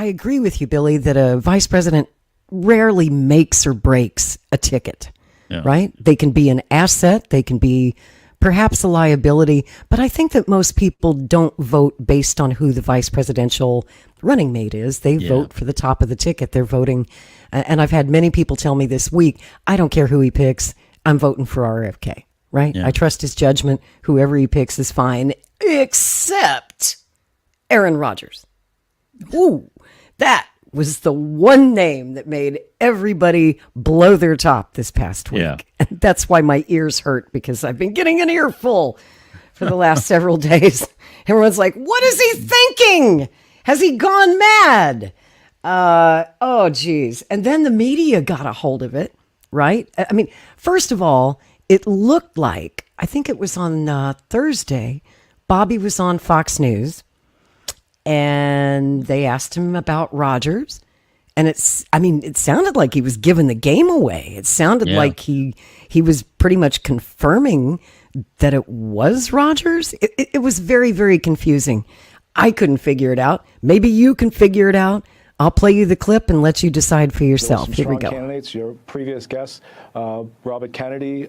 I agree with you, Billy, that a vice president rarely makes or breaks a ticket, right? They can be an asset. They can be perhaps a liability. But I think that most people don't vote based on who the vice presidential running mate is. They vote for the top of the ticket. They're voting. And I've had many people tell me this week, I don't care who he picks. I'm voting for RFK, right? I trust his judgment. Whoever he picks is fine, except Aaron Rodgers. Ooh, that was the one name that made everybody blow their top this past week. Yeah. And that's why my ears hurt, because I've been getting an earful for the last several days. Everyone's like, what is he thinking? Has he gone mad? Oh, geez. And then the media got a hold of it, right? I mean, first of all, it looked like, I think it was on Thursday, Bobby was on Fox News, and they asked him about Rodgers. And it sounded like he was giving the game away. It sounded like he was pretty much confirming that it was Rodgers. It was very, very confusing. I couldn't figure it out. Maybe you can figure it out. I'll play you the clip and let you decide for yourself. Here we go. Candidates, your previous guest, Robert Kennedy,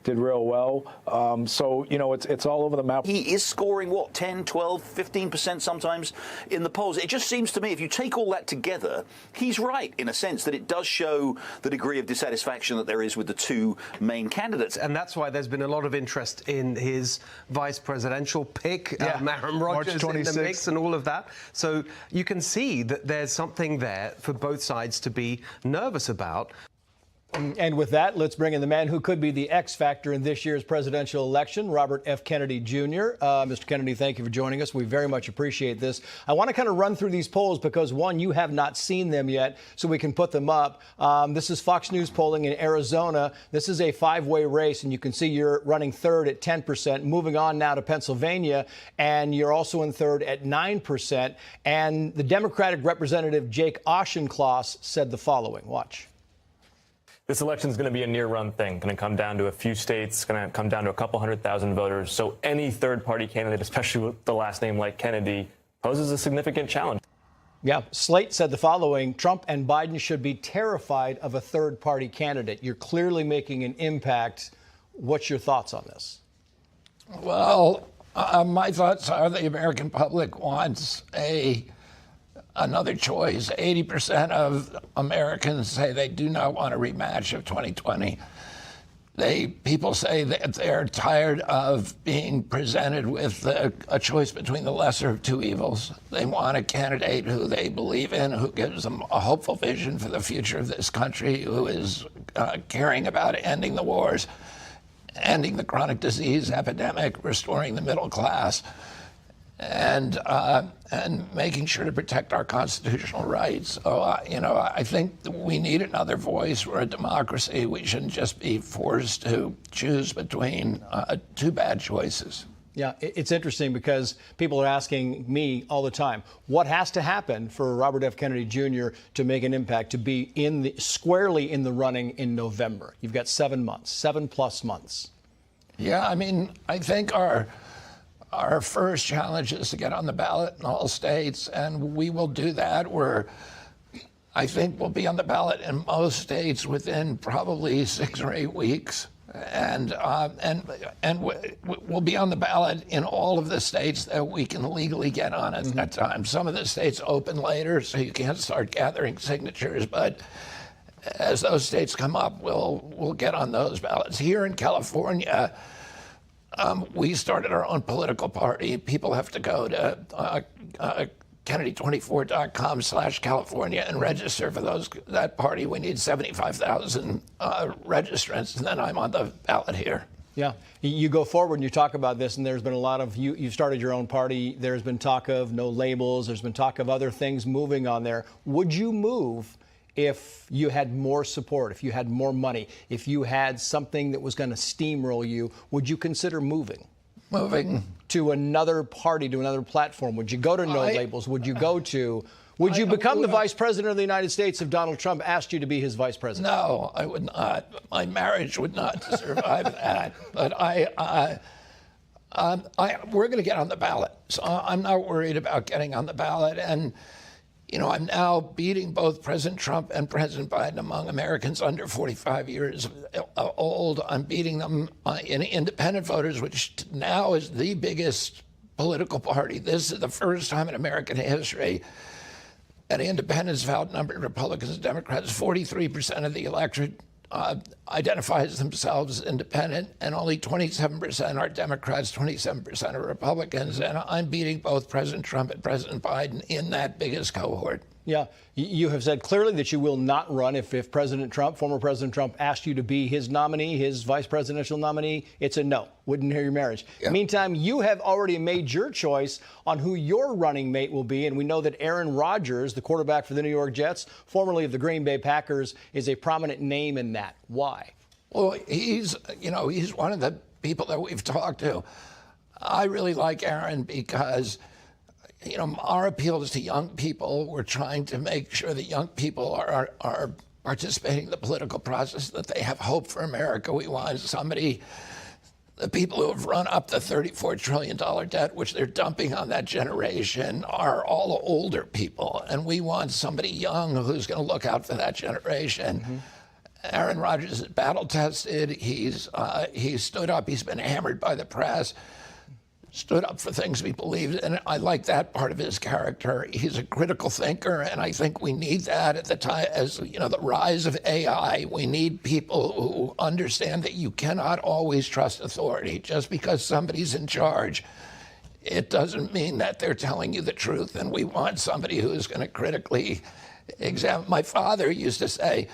did real well. So, you know, it's all over the map. He is scoring, what, 10, 12, 15% sometimes in the polls. It just seems to me, if you take all that together, he's right in a sense that it does show the degree of dissatisfaction that there is with the two main candidates. And that's why there's been a lot of interest in his vice presidential pick, Aaron Rodgers in the mix and all of that. So you can see that there's something there for both sides to be nervous about. And with that, let's bring in the man who could be the X factor in this year's presidential election, Robert F. Kennedy Jr. Mr. Kennedy, thank you for joining us. We very much appreciate this. I want to kind of run through these polls because, one, you have not seen them yet, so we can put them up. This is Fox News polling in Arizona. This is a five-way race, and you can see you're running third at 10%. Moving on now to Pennsylvania, and you're also in third at 9%. And the Democratic Representative Jake Auchincloss said the following. Watch. This election is going to be a near-run thing. Going to come down to a few states. Going to come down to a couple 100,000 voters. So any third-party candidate, especially with the last name like Kennedy, poses a significant challenge. Yeah, Slate said the following: Trump and Biden should be terrified of a third-party candidate. You're clearly making an impact. What's your thoughts on this? Well, my thoughts are the American public wants another choice. 80% of Americans say they do not want a rematch of 2020. People say that they're tired of being presented with a choice between the lesser of two evils. They want a candidate who they believe in, who gives them a hopeful vision for the future of this country, who is caring about ending the wars, ending the chronic disease epidemic, restoring the middle class, and making sure to protect our constitutional rights. So, I think we need another voice. We're a democracy. We shouldn't just be forced to choose between two bad choices. Yeah, it's interesting because people are asking me all the time, what has to happen for Robert F. Kennedy Jr. to make an impact, to be squarely in the running in November? You've got 7 months, 7+ months. Yeah, I mean, I think our first challenge is to get on the ballot in all states, and we will do that. I think we'll be on the ballot in most states within probably 6 or 8 weeks, and we'll be on the ballot in all of the states that we can legally get on at that time. Some of the states open later, so you can't start gathering signatures, but as those states come up, we'll get on those ballots. Here in California, we started our own political party. People have to go to Kennedy24.com/California and register for that party. We need 75,000 registrants, and then I'm on the ballot here. Yeah, you go forward and you talk about this, and there's been a lot of, you've started your own party. There's been talk of no labels. There's been talk of other things moving on there. Would you move if you had more support, if you had more money, if you had something that was going to steamroll you? Would you consider moving? Moving to another party, to another platform? Would you go to no labels? Would you would you become the vice president of the United States if Donald Trump asked you to be his vice president? No, I would not. My marriage would not survive that. But we're going to get on the ballot. So I'm not worried about getting on the ballot. And I'm now beating both President Trump and President Biden among Americans under 45 years old. I'm beating them in independent voters, which now is the biggest political party. This is the first time in American history that independents have outnumbered Republicans and Democrats. 43% of the electorate identifies themselves as independent, and only 27% are Democrats, 27% are Republicans. And I'm beating both President Trump and President Biden in that biggest cohort. Yeah, you have said clearly that you will not run if President Trump, former President Trump, asked you to be his nominee, his vice presidential nominee. It's a no. Wouldn't hear your marriage. Yeah. Meantime, you have already made your choice on who your running mate will be, and we know that Aaron Rodgers, the quarterback for the New York Jets, formerly of the Green Bay Packers, is a prominent name in that. Why? Well, he's one of the people that we've talked to. I really like Aaron because our appeal is to young people. We're trying to make sure that young people are participating in the political process, that they have hope for America. We want somebody, the people who have run up the $34 trillion debt, which they're dumping on that generation, are all older people. And we want somebody young who's going to look out for that generation. Mm-hmm. Aaron Rodgers is battle tested. He's stood up. He's been hammered by the press. Stood up for things we believed, and I like that part of his character. He's a critical thinker, and I think we need that at the time, as the rise of AI. We need people who understand that you cannot always trust authority. Just because somebody's in charge, it doesn't mean that they're telling you the truth, and we want somebody who's going to critically examine. My father used to say,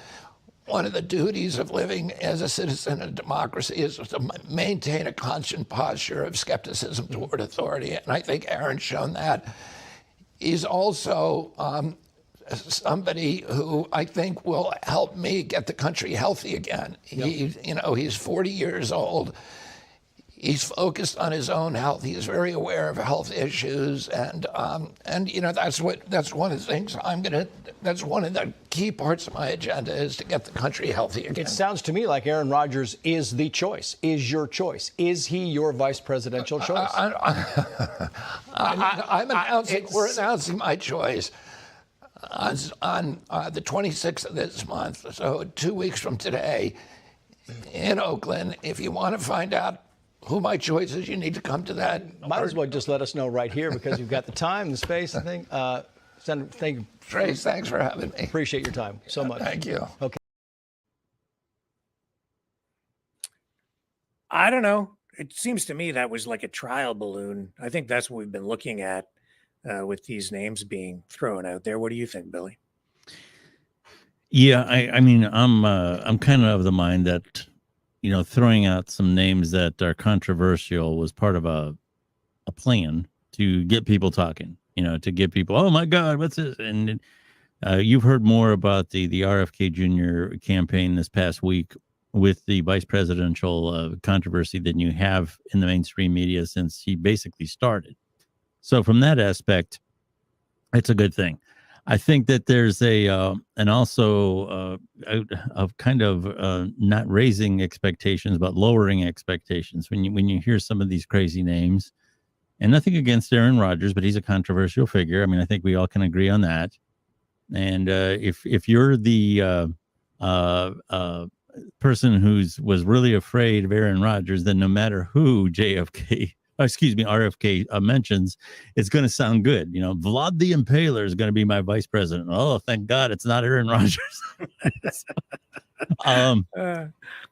one of the duties of living as a citizen of democracy is to maintain a constant posture of skepticism toward authority. And I think Aaron's shown that. He's also somebody who I think will help me get the country healthy again. He's 40 years old. He's focused on his own health. He's very aware of health issues, and that's one of the things that's one of the key parts of my agenda, is to get the country healthy again. It sounds to me like Aaron Rodgers is the choice, is your choice. Is he your vice presidential choice? We're announcing my choice on the 26th of this month, so 2 weeks from today, in Oakland. If you want to find out who my choice is, you need to come to that. Might as well just let us know right here, because you've got the time, the space, I think. Senator, thank you. Trace, thanks for having me. Appreciate your time so much. Thank you. Okay. I don't know. It seems to me that was like a trial balloon. I think that's what we've been looking at with these names being thrown out there. What do you think, Billy? Yeah, I mean, I'm kind of the mind that, throwing out some names that are controversial was part of a plan to get people talking, to get people, oh my God, what's this? And you've heard more about the RFK Jr. campaign this past week with the vice presidential controversy than you have in the mainstream media since he basically started. So from that aspect, it's a good thing. I think that there's and also kind of not raising expectations, but lowering expectations when you hear some of these crazy names. And nothing against Aaron Rodgers, but he's a controversial figure. I mean, I think we all can agree on that. And if you're the person was really afraid of Aaron Rodgers, then no matter who RFK mentions, it's going to sound good. Vlad the Impaler is going to be my vice president. Oh, thank God it's not Aaron Rodgers.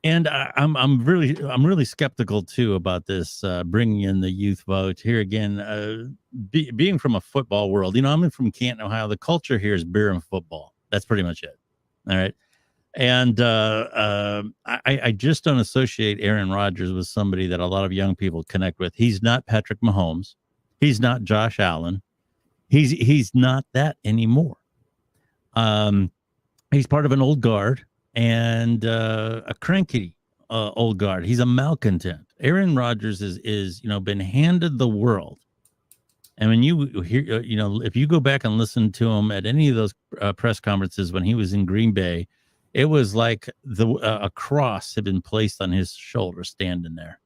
And I'm really skeptical too about this bringing in the youth vote here again. Being from a football world, I'm from Canton, Ohio. The culture here is beer and football. That's pretty much it. All right. And I just don't associate Aaron Rodgers with somebody that a lot of young people connect with. He's not Patrick Mahomes. He's not Josh Allen. He's not that anymore. He's part of an old guard and a cranky old guard. He's a malcontent. Aaron Rodgers is been handed the world. And when you hear, if you go back and listen to him at any of those press conferences when he was in Green Bay, it was like a cross had been placed on his shoulder standing there.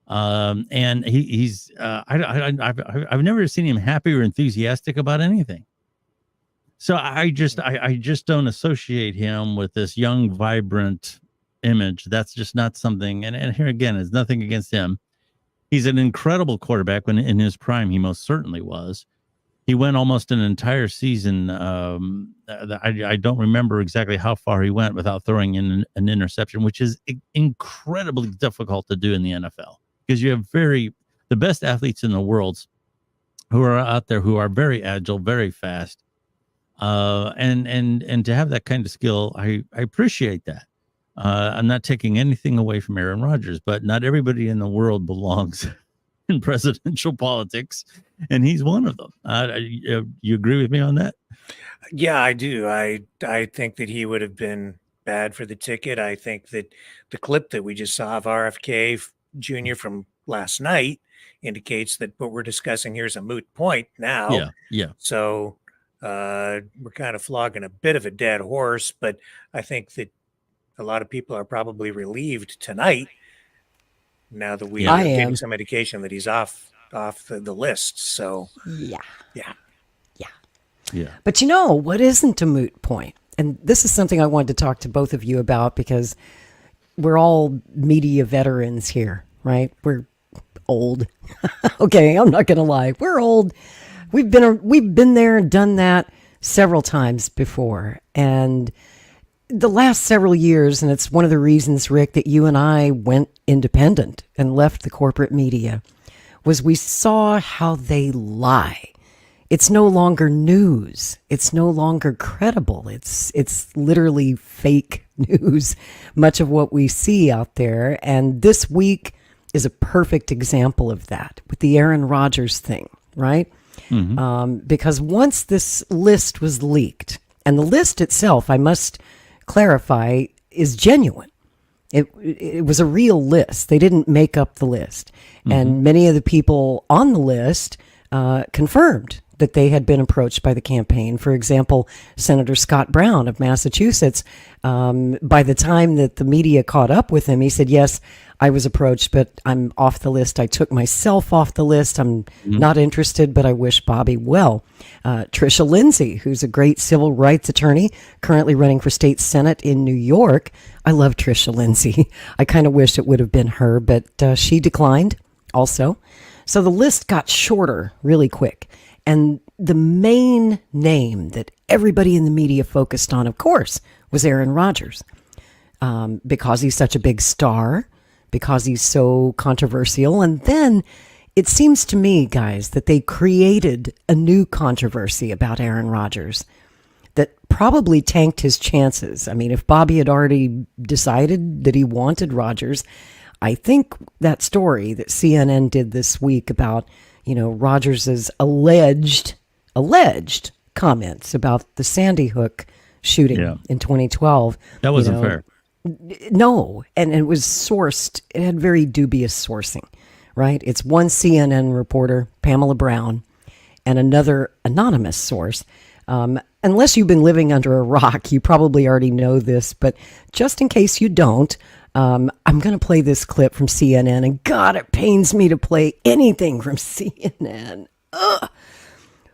And I've never seen him happy or enthusiastic about anything. So I just don't associate him with this young, vibrant image. That's just not something. And here again, it's nothing against him. He's an incredible quarterback. When in his prime, he most certainly was. He went almost an entire season. I don't remember exactly how far he went without throwing in an interception, which is incredibly difficult to do in the NFL because you have the best athletes in the world who are out there who are very agile, very fast, and to have that kind of skill, I appreciate that. I'm not taking anything away from Aaron Rodgers, but not everybody in the world belongs in presidential politics, and he's one of them. You agree with me on that? Yeah, I do. I think that he would have been bad for the ticket. I think that the clip that we just saw of RFK Jr. from last night indicates that what we're discussing here is a moot point now. Yeah. So we're kind of flogging a bit of a dead horse, but I think that a lot of people are probably relieved tonight now that we are getting some indication that he's off the list. So yeah. Yeah. But you know what isn't a moot point? And this is something I wanted to talk to both of you about because we're all media veterans here, right? We're old. Okay, I'm not going to lie. We're old. We've been there and done that several times before. And the last several years, and it's one of the reasons, Rick, that you and I went independent and left the corporate media, was we saw how they lie. It's no longer news. It's no longer credible. It's literally fake news, much of what we see out there. And this week is a perfect example of that with the Aaron Rodgers thing, right? Mm-hmm. Because once this list was leaked, and the list itself, I must clarify, is genuine. It was a real list. They didn't make up the list. Mm-hmm. And many of the people on the list confirmed that they had been approached by the campaign. For example, Senator Scott Brown of Massachusetts, by the time that the media caught up with him, he said, yes, I was approached, but I'm off the list. I took myself off the list. I'm not interested, but I wish Bobby well. Tricia Lindsay, who's a great civil rights attorney, currently running for state senate in New York. I love Tricia Lindsay. I kind of wish it would have been her, but she declined also. So the list got shorter really quick. And the main name that everybody in the media focused on, of course, was Aaron Rodgers. Because he's such a big star, because he's so controversial. And then it seems to me, guys, that they created a new controversy about Aaron Rodgers that probably tanked his chances. I mean, if Bobby had already decided that he wanted Rodgers, I think that story that CNN did this week about, Rodgers's alleged comments about the Sandy Hook shooting in 2012. That wasn't fair. No, and it was sourced. It had very dubious sourcing, right? It's one CNN reporter, Pamela Brown, and another anonymous source. Unless you've been living under a rock, you probably already know this, but just in case you don't, I'm going to play this clip from CNN, and God, it pains me to play anything from CNN. Ugh.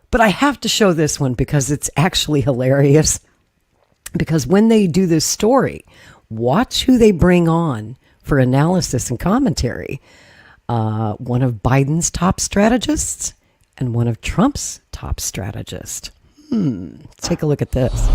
But I have to show this one because it's actually hilarious. Because when they do this story, watch who they bring on for analysis and commentary. One of Biden's top strategists and one of Trump's top strategists. Take a look at this.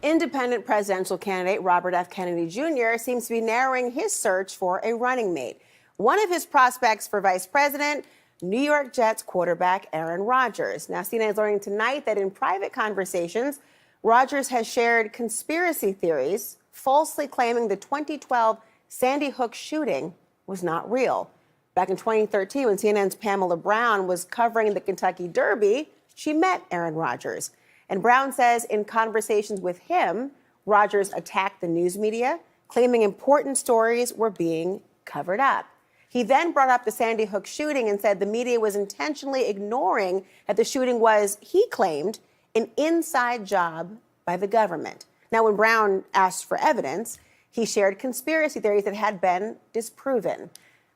Independent presidential candidate Robert F. Kennedy Jr. seems to be narrowing his search for a running mate. One of his prospects for vice president, New York Jets quarterback Aaron Rodgers. Now, CNN is learning tonight that in private conversations, Rodgers has shared conspiracy theories, falsely claiming the 2012 Sandy Hook shooting was not real. Back in 2013, when CNN's Pamela Brown was covering the Kentucky Derby, she met Aaron Rodgers. And Brown says in conversations with him, Rodgers attacked the news media, claiming important stories were being covered up. He then brought up the Sandy Hook shooting and said the media was intentionally ignoring that the shooting was, he claimed, an inside job by the government. Now, when Brown asked for evidence, he shared conspiracy theories that had been disproven.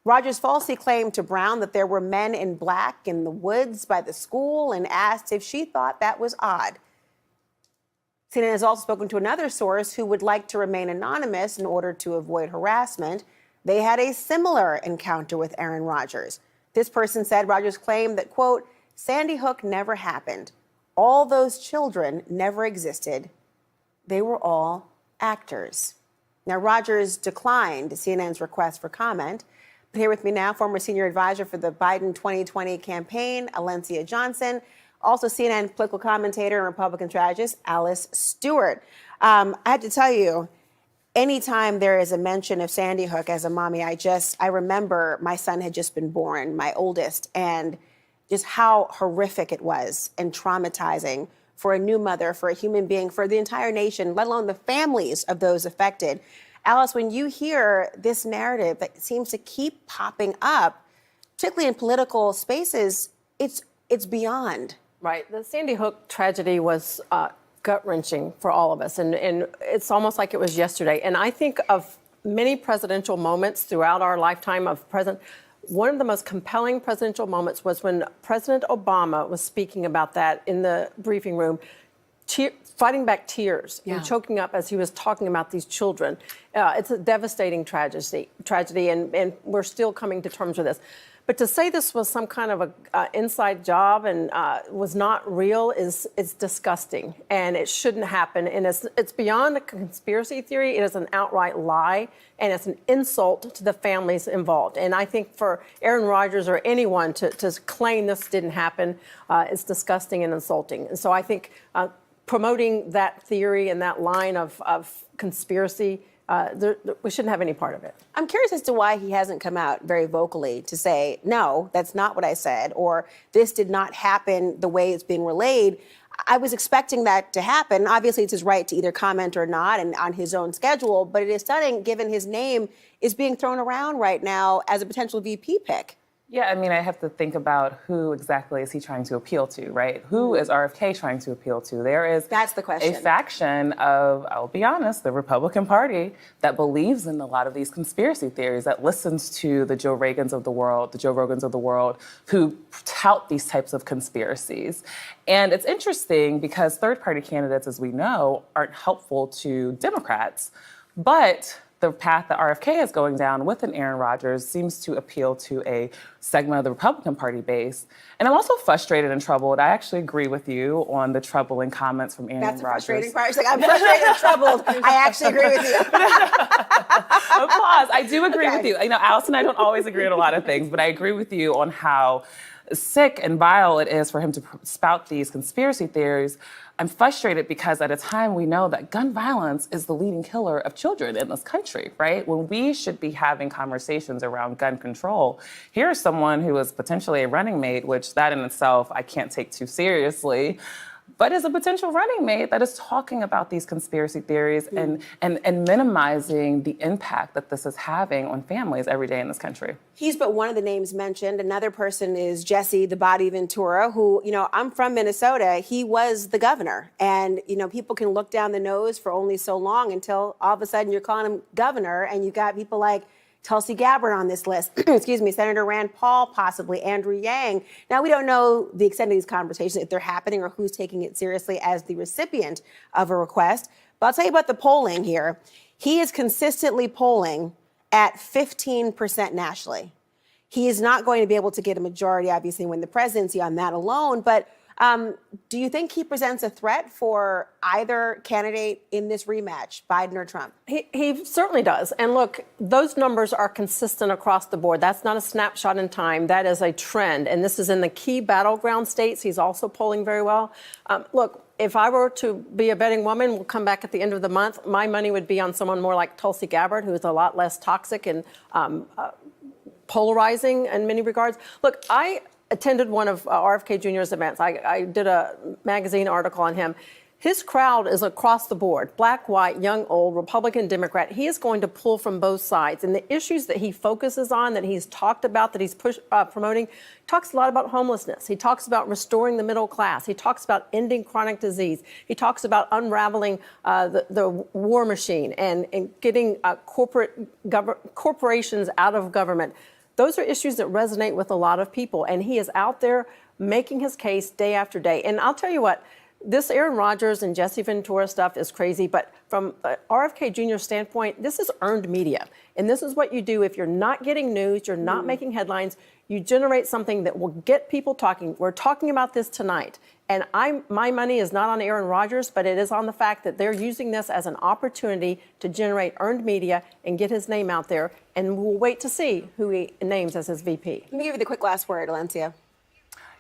Rodgers falsely claimed to Brown that there were men in black in the woods by the school and asked if she thought that was odd. CNN has also spoken to another source who would like to remain anonymous in order to avoid harassment. They had a similar encounter with Aaron Rodgers. This person said Rodgers claimed that, quote, Sandy Hook never happened. All those children never existed. They were all actors. Now, Rodgers declined CNN's request for comment. But here with me now, former senior advisor for the Biden 2020 campaign, Alencia Johnson. Also CNN political commentator and Republican strategist, Alice Stewart. I have to tell you, anytime there is a mention of Sandy Hook as a mommy, I remember my son had just been born, my oldest, and just how horrific it was and traumatizing for a new mother, for a human being, for the entire nation, let alone the families of those affected. Alice, when you hear this narrative that seems to keep popping up, particularly in political spaces, it's beyond. Right. The Sandy Hook tragedy was gut-wrenching for all of us, and it's almost like it was yesterday. And I think of many presidential moments throughout our lifetime of president. One of the most compelling presidential moments was when President Obama was speaking about that in the briefing room, fighting back tears and choking up as he was talking about these children. It's a devastating tragedy, and we're still coming to terms with this. But to say this was some kind of a inside job and was not real is disgusting, and it shouldn't happen. And it's beyond a conspiracy theory. It is an outright lie, and it's an insult to the families involved. And I think for Aaron Rodgers or anyone to claim this didn't happen is disgusting and insulting. And so I think promoting that theory and that line of conspiracy, we shouldn't have any part of it. I'm curious as to why he hasn't come out very vocally to say, no, that's not what I said, or this did not happen the way it's being relayed. I was expecting that to happen. Obviously, it's his right to either comment or not and on his own schedule, but it is stunning given his name is being thrown around right now as a potential VP pick. Yeah, I mean, I have to think about who exactly is he trying to appeal to, right? Who is RFK trying to appeal to? There is That's the question. A faction of, I'll be honest, the Republican Party that believes in a lot of these conspiracy theories, that listens to the Joe Rogans of the world, who tout these types of conspiracies. And it's interesting because third-party candidates, as we know, aren't helpful to Democrats, but the path that RFK is going down with an Aaron Rodgers seems to appeal to a segment of the Republican Party base. And I'm also frustrated and troubled. I actually agree with you on the troubling comments from Aaron Rodgers. That's the frustrating part. It's like, I'm frustrated and troubled. I actually agree with you. Applause. I do agree with you. You know, Alice and I don't always agree on a lot of things, but I agree with you on how sick and vile it is for him to spout these conspiracy theories. I'm frustrated because at a time we know that gun violence is the leading killer of children in this country, right? When we should be having conversations around gun control, here's someone who is potentially a running mate, which that in itself I can't take too seriously, but is a potential running mate that is talking about these conspiracy theories and minimizing the impact that this is having on families every day in this country. He's but one of the names mentioned. Another person is Jesse the Body Ventura, who, you know, I'm from Minnesota. He was the governor. And, you know, people can look down the nose for only so long until all of a sudden you're calling him governor, and you've got people like Tulsi Gabbard on this list, excuse me, Senator Rand Paul, possibly Andrew Yang. Now, we don't know the extent of these conversations, if they're happening or who's taking it seriously as the recipient of a request. But I'll tell you about the polling here. He is consistently polling at 15% nationally. He is not going to be able to get a majority, obviously, win the presidency on that alone. But do you think he presents a threat for either candidate in this rematch, Biden or Trump? He certainly does. And look, those numbers are consistent across the board. That's not a snapshot in time. That is a trend. And this is in the key battleground states. He's also polling very well. Look, if I were to be a betting woman, we'll come back at the end of the month, my money would be on someone more like Tulsi Gabbard, who is a lot less toxic and polarizing in many regards. Look, I attended one of RFK Jr.'s events. I did a magazine article on him. His crowd is across the board, black, white, young, old, Republican, Democrat. He is going to pull from both sides. And the issues that he focuses on, that he's talked about, that he's promoting, talks a lot about homelessness. He talks about restoring the middle class. He talks about ending chronic disease. He talks about unraveling the war machine and getting corporations out of government. Those are issues that resonate with a lot of people, and he is out there making his case day after day. And I'll tell you what, this Aaron Rodgers and Jesse Ventura stuff is crazy, but from RFK Jr. standpoint, this is earned media. And this is what you do if you're not getting news, you're not making headlines, you generate something that will get people talking. We're talking about this tonight. And my money is not on Aaron Rodgers, but it is on the fact that they're using this as an opportunity to generate earned media and get his name out there. And we'll wait to see who he names as his VP. Let me give you the quick last word, Valencia.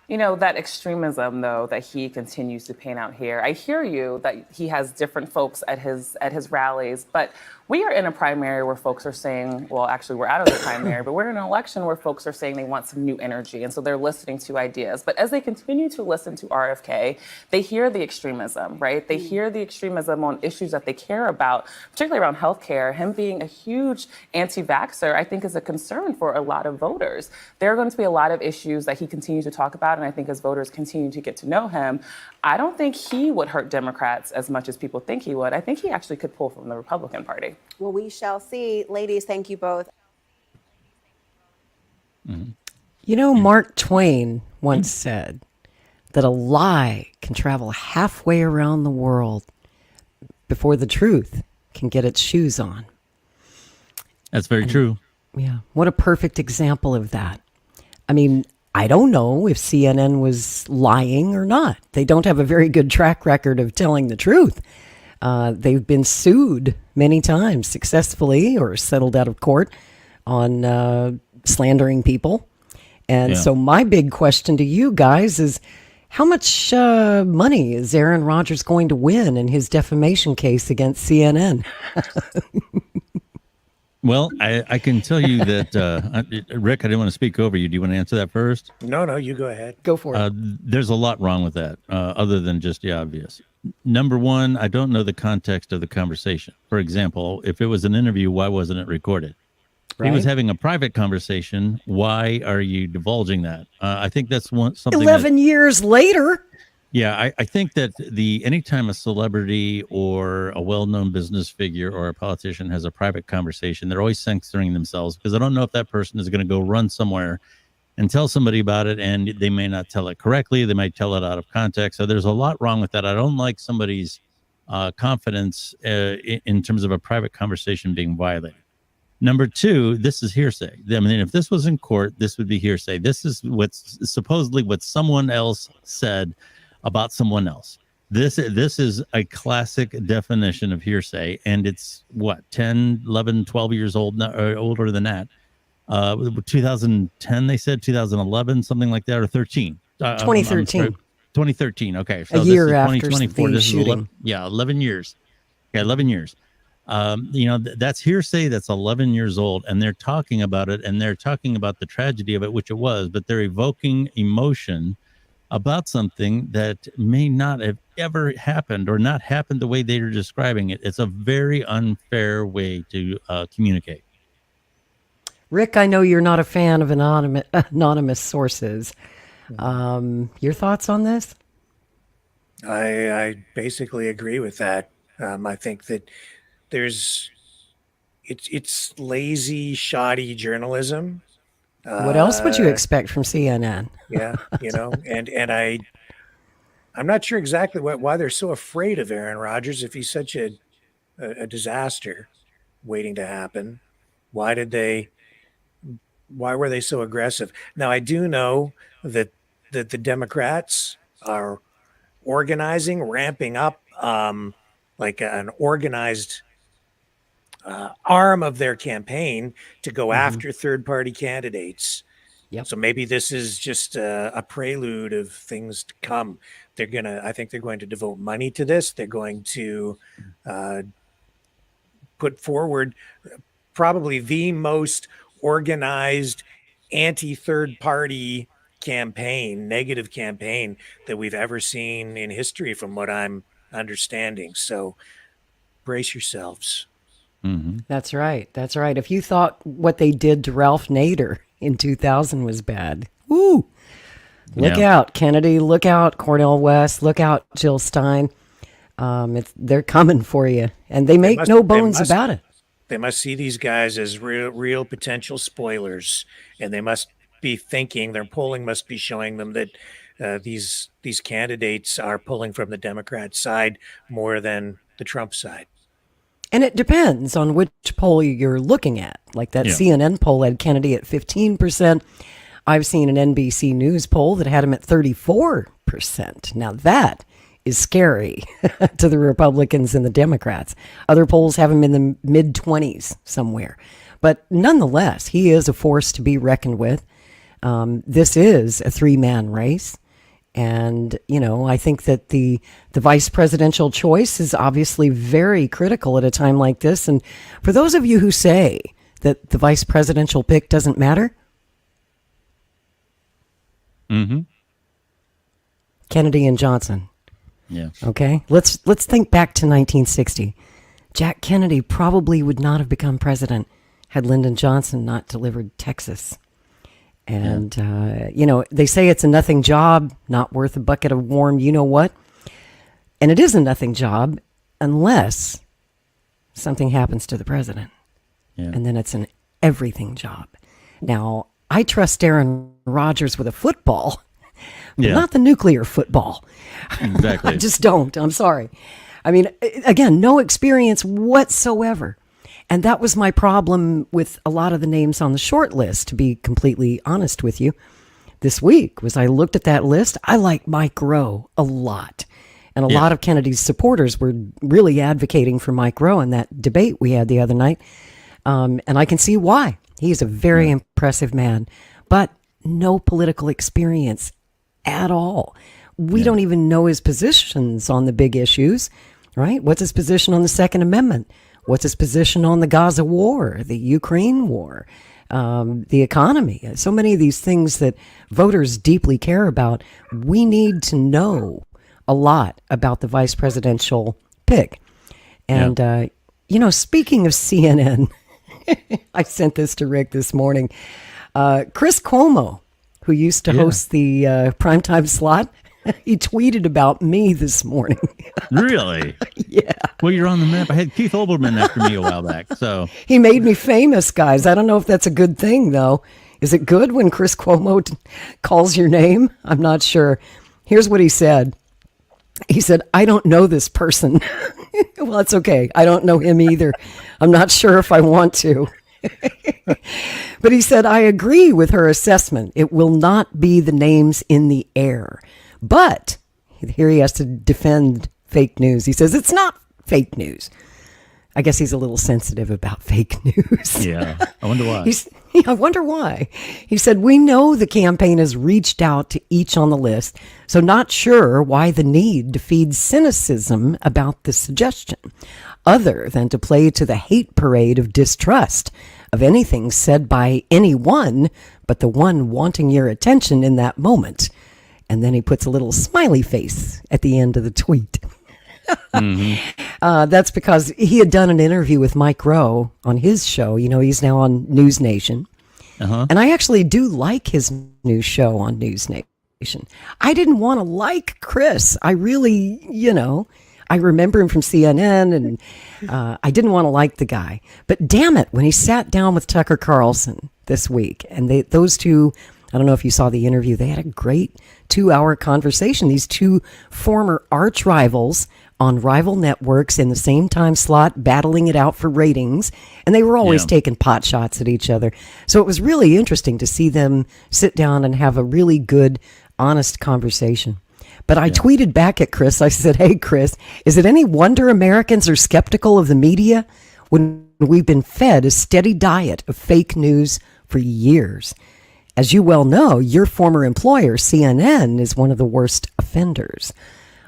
You know, that extremism, though, that he continues to paint out here. I hear you that he has different folks at his rallies, but we are in a primary where folks are saying, well, actually, we're out of the primary, but we're in an election where folks are saying they want some new energy, and so they're listening to ideas. But as they continue to listen to RFK, they hear the extremism, right? They hear the extremism on issues that they care about, particularly around healthcare. Him being a huge anti-vaxxer, I think, is a concern for a lot of voters. There are going to be a lot of issues that he continues to talk about, and I think as voters continue to get to know him, I don't think he would hurt Democrats as much as people think he would. I think he actually could pull from the Republican Party. Well, we shall see. Ladies, thank you both. You know, Mark Twain once said that a lie can travel halfway around the world before the truth can get its shoes on. That's very true. Yeah. What a perfect example of that. I mean, I don't know if CNN was lying or not. They don't have a very good track record of telling the truth. They've been sued many times successfully or settled out of court on slandering people. And so my big question to you guys is, how much money is Aaron Rodgers going to win in his defamation case against CNN? Well, I can tell you that, Rick, I didn't want to speak over you. Do you want to answer that first? No, you go ahead. Go for it. There's a lot wrong with that, other than just the obvious. Number one, I don't know the context of the conversation. For example, if it was an interview, why wasn't it recorded? Right. He was having a private conversation. Why are you divulging that? I think that's something. 11 years later. Yeah, I think that anytime a celebrity or a well-known business figure or a politician has a private conversation, they're always censoring themselves because I don't know if that person is going to go run somewhere and tell somebody about it, and they may not tell it correctly. They might tell it out of context. So there's a lot wrong with that. I don't like somebody's confidence in terms of a private conversation being violated. Number two, this is hearsay. I mean, if this was in court, this would be hearsay. This is what's supposedly what someone else said about someone else. This is a classic definition of hearsay, and it's what, 10, 11, 12 years old, or older than that. 2010, they said, 2011, something like that, or 13. 2013. 2013. Okay, so a year this is after 2024. the This shooting. is 11 years. Okay, 11 years. You know, that's hearsay. That's 11 years old, and they're talking about it, and they're talking about the tragedy of it, which it was, but they're evoking emotion about something that may not have ever happened or not happened the way they're describing it. It's a very unfair way to communicate. Rick, I know you're not a fan of anonymous sources. Your thoughts on this? I basically agree with that. I think that it's lazy, shoddy journalism. What else would you expect from CNN? Yeah, you know, and I'm not sure exactly why they're so afraid of Aaron Rodgers if he's such a disaster waiting to happen. Why were they so aggressive? Now, I do know that the Democrats are organizing, ramping up like an organized arm of their campaign to go after third-party candidates. Yep. So maybe this is just a prelude of things to come. I think they're going to devote money to this. They're going to put forward probably the most organized anti-third party campaign, negative campaign that we've ever seen in history, from what I'm understanding. So brace yourselves. Mm-hmm. That's right. That's right. If you thought what they did to Ralph Nader in 2000 was bad, woo! Look out, Kennedy. Look out, Cornel West. Look out, Jill Stein. They're coming for you, and they make no bones about it. They must see these guys as real potential spoilers, and they must be thinking, their polling must be showing them that these candidates are pulling from the Democrat side more than the Trump side. And it depends on which poll you're looking at. Like that CNN poll had Kennedy at 15%. I've seen an NBC News poll that had him at 34%. Now that is scary to the Republicans and the Democrats. Other polls have him in the mid-20s somewhere. But nonetheless, he is a force to be reckoned with. This is a three-man race. And, you know, I think that the vice presidential choice is obviously very critical at a time like this. And for those of you who say that the vice presidential pick doesn't matter, Kennedy and Johnson. Yeah. Okay. Let's think back to 1960. Jack Kennedy probably would not have become president had Lyndon Johnson not delivered Texas. And, you know, they say it's a nothing job, not worth a bucket of warm, you know what? And it is a nothing job unless something happens to the president. Yeah. And then it's an everything job. Now, I trust Aaron Rodgers with a football, but not the nuclear football. Exactly. I just don't. I'm sorry. I mean, again, no experience whatsoever. And that was my problem with a lot of the names on the short list, to be completely honest with you. This week was I looked at that list. I like Mike Rowe a lot. And a lot of Kennedy's supporters were really advocating for Mike Rowe in that debate we had the other night. And I can see why. He's a very impressive man, but no political experience at all. We don't even know his positions on the big issues, right? What's his position on the Second Amendment? What's his position on the Gaza war, the Ukraine war, the economy? So many of these things that voters deeply care about. We need to know a lot about the vice presidential pick. And, you know, speaking of CNN, I sent this to Rick this morning. Chris Cuomo, who used to host the primetime slot, he tweeted about me this morning. Really? Yeah. Well, you're on the map. I had Keith Olbermann after me a while back. So he made me famous, guys. I don't know if that's a good thing, though. Is it good when Chris Cuomo calls your name? I'm not sure. Here's what he said. He said, I don't know this person. Well, it's okay. I don't know him either. I'm not sure if I want to. But he said, I agree with her assessment. It will not be the names in the air. But here he has to defend fake news. He says it's not fake news. I guess he's a little sensitive about fake news. Yeah, I wonder why. I wonder why. He said, we know the campaign has reached out to each on the list, so not sure why the need to feed cynicism about the suggestion, other than to play to the hate parade of distrust of anything said by anyone but the one wanting your attention in that moment. And then he puts a little smiley face at the end of the tweet. That's because he had done an interview with Mike Rowe on his show. You know, he's now on News Nation. And I actually do like his new show on News Nation. I didn't want to like Chris. I really, you know, I remember him from CNN, and I didn't want to like the guy. But damn it, when he sat down with Tucker Carlson this week, and those two, I don't know if you saw the interview, they had a great 2-hour conversation. These two former arch rivals on rival networks in the same time slot, battling it out for ratings, and they were always taking pot shots at each other. So it was really interesting to see them sit down and have a really good, honest conversation. But I tweeted back at Chris. I said, hey, Chris, is it any wonder Americans are skeptical of the media when we've been fed a steady diet of fake news for years? As you well know, your former employer, CNN, is one of the worst offenders.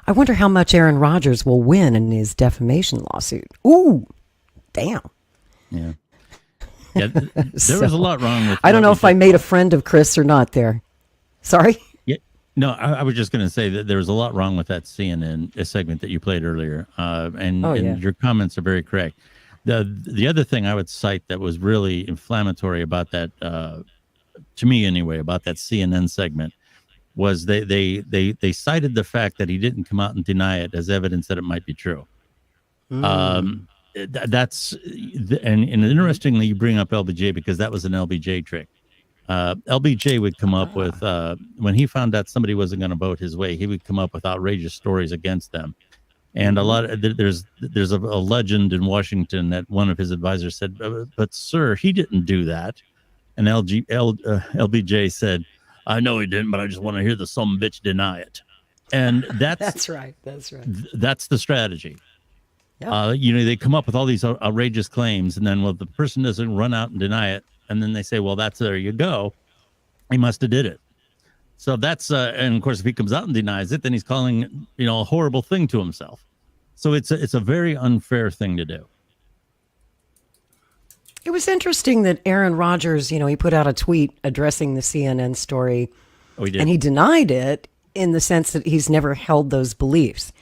I wonder how much Aaron Rodgers will win in his defamation lawsuit. Ooh, damn. Yeah. Yeah, there was a lot wrong with. I don't know if I made a friend of Chris or not there. Sorry? Yeah. No, I was just going to say that there was a lot wrong with that CNN segment that you played earlier. And your comments are very correct. The other thing I would cite that was really inflammatory about that, to me anyway, about that CNN segment, was they cited the fact that he didn't come out and deny it as evidence that it might be true. And interestingly, you bring up LBJ because that was an LBJ trick. LBJ would come up with, when he found out somebody wasn't going to vote his way, he would come up with outrageous stories against them. And a lot of, there's a legend in Washington that one of his advisors said, but sir, he didn't do that. And LBJ said, I know he didn't, but I just want to hear the some bitch deny it. And that's right. That's the strategy. Yep. They come up with all these outrageous claims, and then, well, the person doesn't run out and deny it. And then they say, well, there you go. He must have did it. So that's, and of course, if he comes out and denies it, then he's calling, a horrible thing to himself. So it's a very unfair thing to do. It was interesting that Aaron Rodgers, he put out a tweet addressing the CNN story. Oh, he did. And he denied it in the sense that he's never held those beliefs.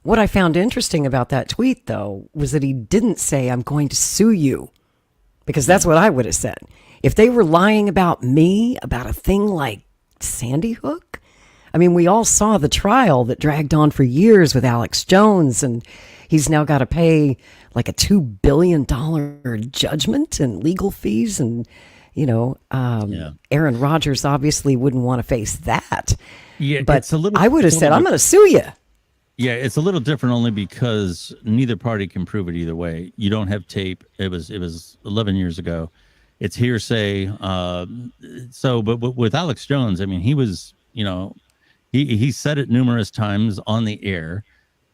What I found interesting about that tweet, though, was that he didn't say, I'm going to sue you. Because that's what I would have said. If they were lying about me, about a thing like Sandy Hook, I mean, we all saw the trial that dragged on for years with Alex Jones, and he's now got to pay like a $2 billion judgment and legal fees. And, Aaron Rodgers obviously wouldn't want to face that. Yeah, but I would have said, I'm going to sue you. Yeah, it's a little different only because neither party can prove it either way. You don't have tape. It was 11 years ago. It's hearsay. But with Alex Jones, I mean, he was, he said it numerous times on the air.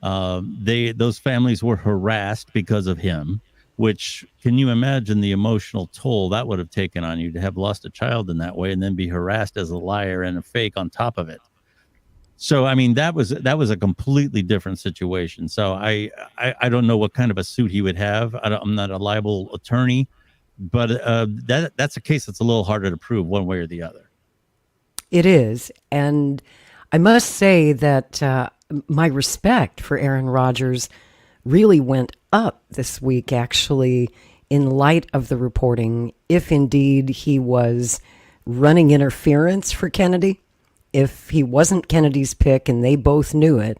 Those families were harassed because of him, which, can you imagine the emotional toll that would have taken on you to have lost a child in that way and then be harassed as a liar and a fake on top of it? So, I mean, that was a completely different situation. So I don't know what kind of a suit he would have. I'm not a libel attorney, but that's a case that's a little harder to prove one way or the other. It is. And I must say that my respect for Aaron Rodgers really went up this week, actually, in light of the reporting, if indeed he was running interference for Kennedy. If he wasn't Kennedy's pick and they both knew it,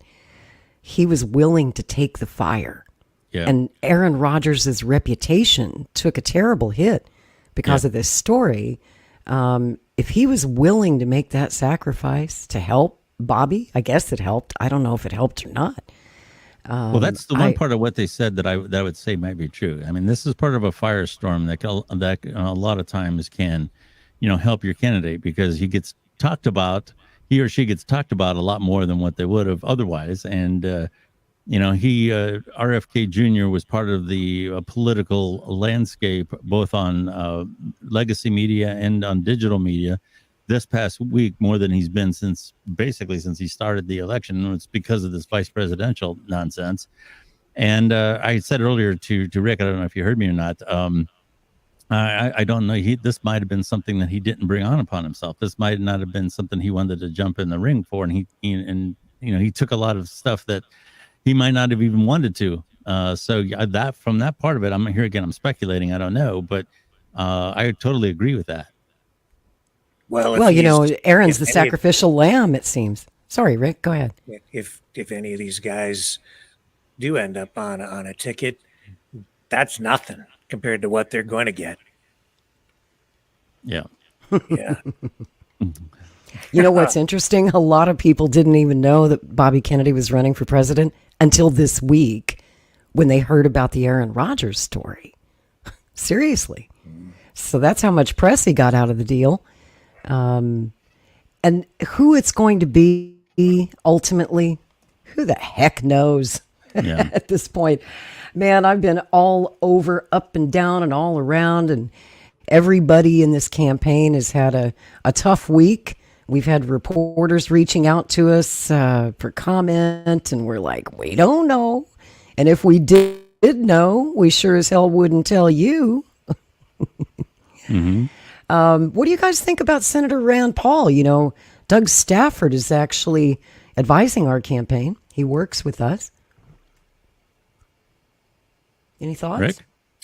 he was willing to take the fire. Yeah. And Aaron Rodgers' reputation took a terrible hit because of this story. If he was willing to make that sacrifice to help Bobby, I guess it helped. I don't know if it helped or not. Well, that's the one part of what they said that I would say might be true. I mean, this is part of a firestorm that a lot of times can, help your candidate because he or she gets talked about a lot more than what they would have otherwise. And, RFK Jr. was part of the political landscape, both on legacy media and on digital media this past week, more than he's been since he started the election. And it's because of this vice presidential nonsense. And I said earlier to Rick, I don't know if you heard me or not, I don't know. This might have been something that he didn't bring on upon himself. This might not have been something he wanted to jump in the ring for. And he took a lot of stuff that he might not have even wanted to. So that from that part of it, I'm here again. I'm speculating. I don't know, but I totally agree with that. Well, Aaron's the sacrificial lamb, it seems. Sorry, Rick, go ahead. If any of these guys do end up on a ticket, that's nothing compared to what they're going to get. Yeah. Yeah. You know what's interesting? A lot of people didn't even know that Bobby Kennedy was running for president until this week when they heard about the Aaron Rodgers story. Seriously. So that's how much press he got out of the deal. And who it's going to be ultimately, who the heck knows at this point. Man, I've been all over, up and down and all around, and everybody in this campaign has had a tough week. We've had reporters reaching out to us for comment, and we're like, we don't know. And if we did know, we sure as hell wouldn't tell you. Mm-hmm. What do you guys think about Senator Rand Paul? Doug Stafford is actually advising our campaign. He works with us. Any thoughts? Rick?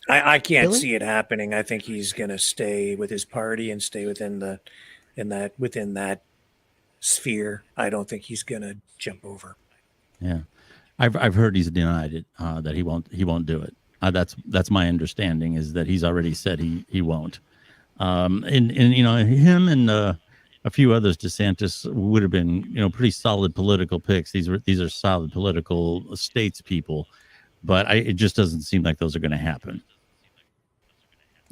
I can't see it happening. I think he's going to stay with his party and stay within that sphere. I don't think he's going to jump over. Yeah, I've heard he's denied it, that he won't do it. That's my understanding, is that he's already said he won't. And him and a few others, DeSantis would have been pretty solid political picks. These are solid political statespeople, but it just doesn't seem like those are going to happen.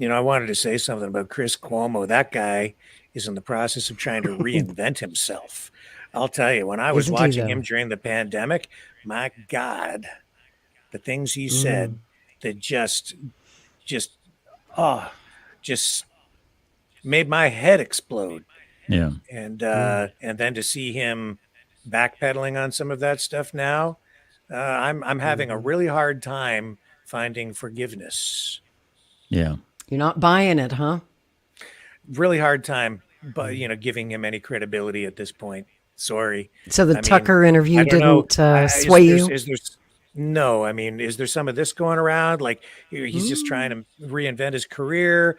I wanted to say something about Chris Cuomo. That guy is in the process of trying to reinvent himself. I'll tell you, when I was watching him during the pandemic, my God, the things he said that just made my head explode. Yeah. And then to see him backpedaling on some of that stuff now, I'm having a really hard time finding forgiveness. Yeah. You're not buying it, huh? Really hard time, but giving him any credibility at this point. Sorry. So the Tucker interview didn't sway you? No, I mean, is there some of this going around? Like he's just trying to reinvent his career,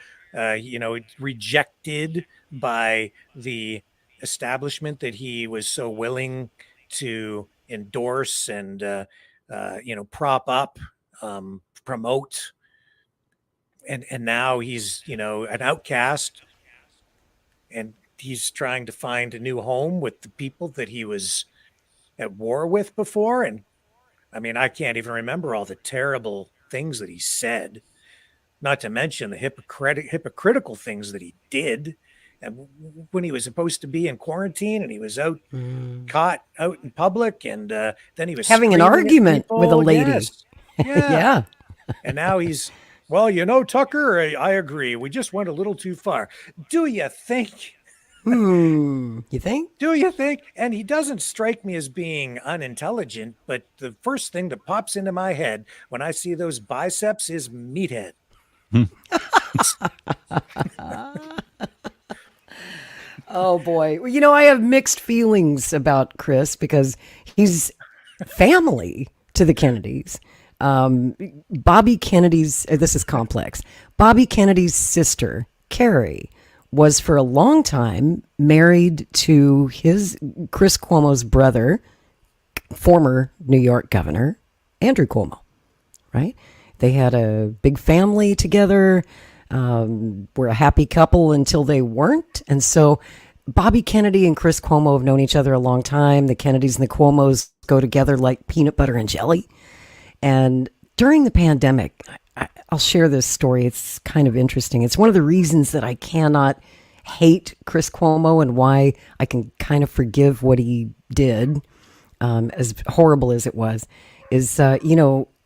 rejected by the establishment that he was so willing to endorse and, prop up, promote. And now he's, an outcast, and he's trying to find a new home with the people that he was at war with before. And I mean, I can't even remember all the terrible things that he said, not to mention the hypocritical things that he did. And when he was supposed to be in quarantine and he was caught out in public, and then he was having an argument with a lady. Yes. Yeah. And now he's, Tucker, I agree. We just went a little too far. Do you think? You think? Do you think? And he doesn't strike me as being unintelligent, but the first thing that pops into my head when I see those biceps is meathead. Oh, boy. Well, I have mixed feelings about Chris because he's family to the Kennedys. Bobby Kennedy's, this is complex. Bobby Kennedy's sister, Carrie, was for a long time married to Chris Cuomo's brother, former New York governor, Andrew Cuomo, right? They had a big family together, were a happy couple until they weren't. And so Bobby Kennedy and Chris Cuomo have known each other a long time. The Kennedys and the Cuomos go together like peanut butter and jelly. And during the pandemic, I'll share this story. It's kind of interesting. It's one of the reasons that I cannot hate Chris Cuomo and why I can kind of forgive what he did, as horrible as it was, is,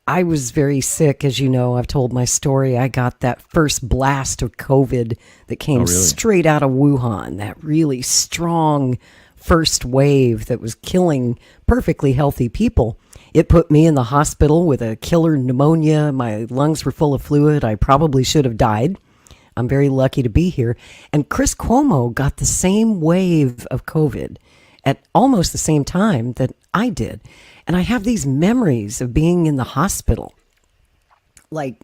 I was very sick. As you know, I've told my story. I got that first blast of COVID that came straight out of Wuhan, that really strong first wave that was killing perfectly healthy people. It put me in the hospital with a killer pneumonia. My lungs were full of fluid. I probably should have died. I'm very lucky to be here. And Chris Cuomo got the same wave of COVID at almost the same time that I did. And I have these memories of being in the hospital, like,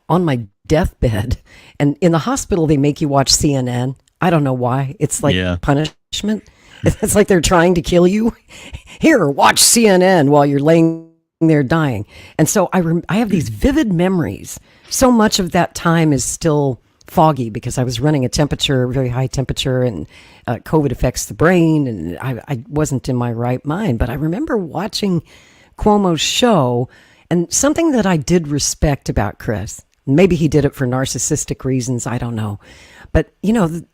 on my deathbed. And in the hospital, they make you watch CNN. I don't know why. It's like punishment. It's like they're trying to kill you. Here, watch CNN while you're laying there dying. And so I have these vivid memories. So much of that time is still foggy because I was running a temperature, very high temperature, and COVID affects the brain, and I wasn't in my right mind. But I remember watching Cuomo's show, and something that I did respect about Chris, maybe he did it for narcissistic reasons, I don't know. But,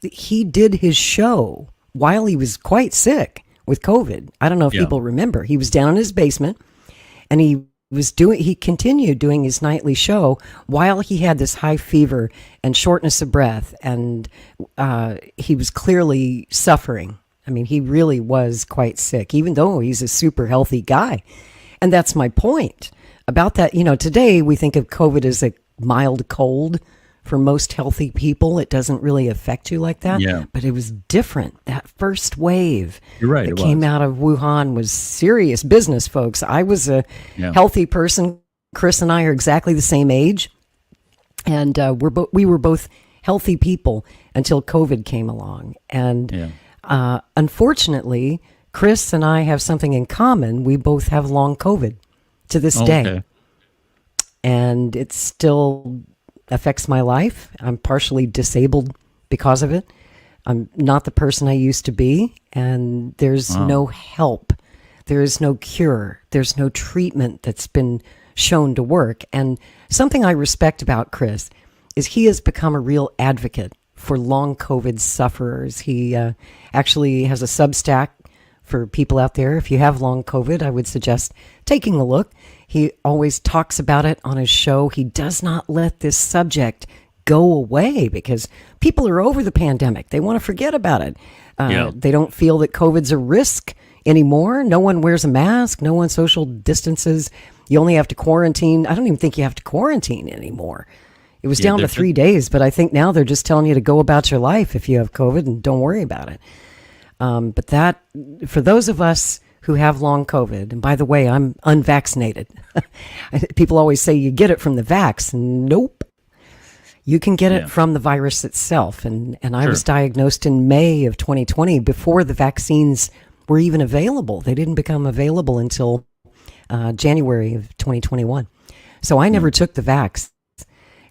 he did his show while he was quite sick with COVID. I don't know if people remember. He was down in his basement, and he continued doing his nightly show while he had this high fever and shortness of breath, and he was clearly suffering. I mean, he really was quite sick, even though he's a super healthy guy. And that's my point about that. Today we think of COVID as a mild cold. For most healthy people, it doesn't really affect you like that. Yeah. But it was different. That first wave that came out of Wuhan was serious business, folks. I was a healthy person. Chris and I are exactly the same age. And we were both healthy people until COVID came along. And unfortunately, Chris and I have something in common. We both have long COVID to this day. And it's still affects my life. I'm partially disabled because of it. I'm not the person I used to be, and there's no help. There is no cure. There's no treatment that's been shown to work. And something I respect about Chris is he has become a real advocate for long COVID sufferers. He actually has a Substack for people out there. If you have long COVID, I would suggest taking a look. He always talks about it on his show. He does not let this subject go away because people are over the pandemic. They want to forget about it. They don't feel that COVID's a risk anymore. No one wears a mask. No one social distances. You only have to quarantine. I don't even think you have to quarantine anymore. It was down to 3 days, but I think now they're just telling you to go about your life if you have COVID and don't worry about it. But that, for those of us who have long COVID, and by the way, I'm unvaccinated. People always say you get it from the vax. Nope. You can get it from the virus itself. And I was diagnosed in May of 2020 before the vaccines were even available. They didn't become available until January of 2021. So I never took the vax.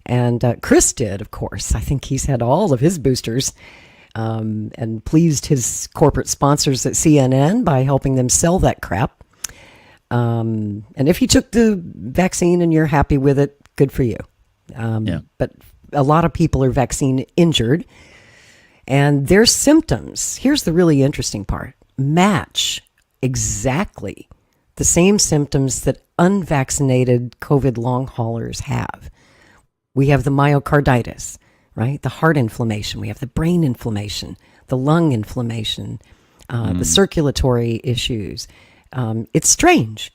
And Chris did, of course. I think he's had all of his boosters and pleased his corporate sponsors at CNN by helping them sell that crap. And if you took the vaccine and you're happy with it, good for you. But a lot of people are vaccine injured, and their symptoms, here's the really interesting part, match exactly the same symptoms that unvaccinated COVID long haulers have. We have the myocarditis, right? The heart inflammation. We have the brain inflammation, the lung inflammation, the circulatory issues. It's strange.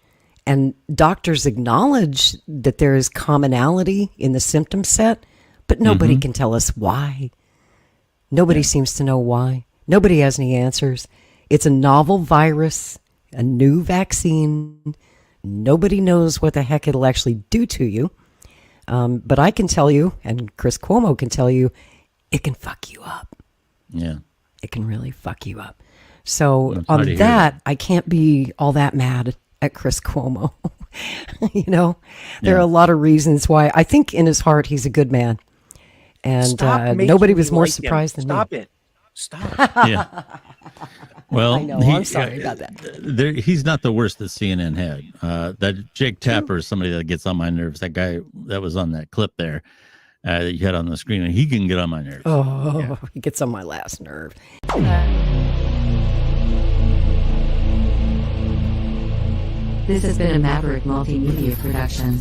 And doctors acknowledge that there is commonality in the symptom set, but nobody can tell us why. Nobody seems to know why. Nobody has any answers. It's a novel virus, a new vaccine. Nobody knows what the heck it'll actually do to you. But I can tell you, and Chris Cuomo can tell you, it can fuck you up. Yeah. It can really fuck you up. So on that, I can't be all that mad at Chris Cuomo. There are a lot of reasons why. I think in his heart, he's a good man. And nobody was more surprised than me. Stop it. Stop. Yeah. Well, I know. I'm sorry about that. He's not the worst that CNN had. That Jake Tapper is somebody that gets on my nerves. That guy that was on that clip there that you had on the screen, and he can get on my nerves. Oh, he gets on my last nerve. This has been a Maverick Multimedia production.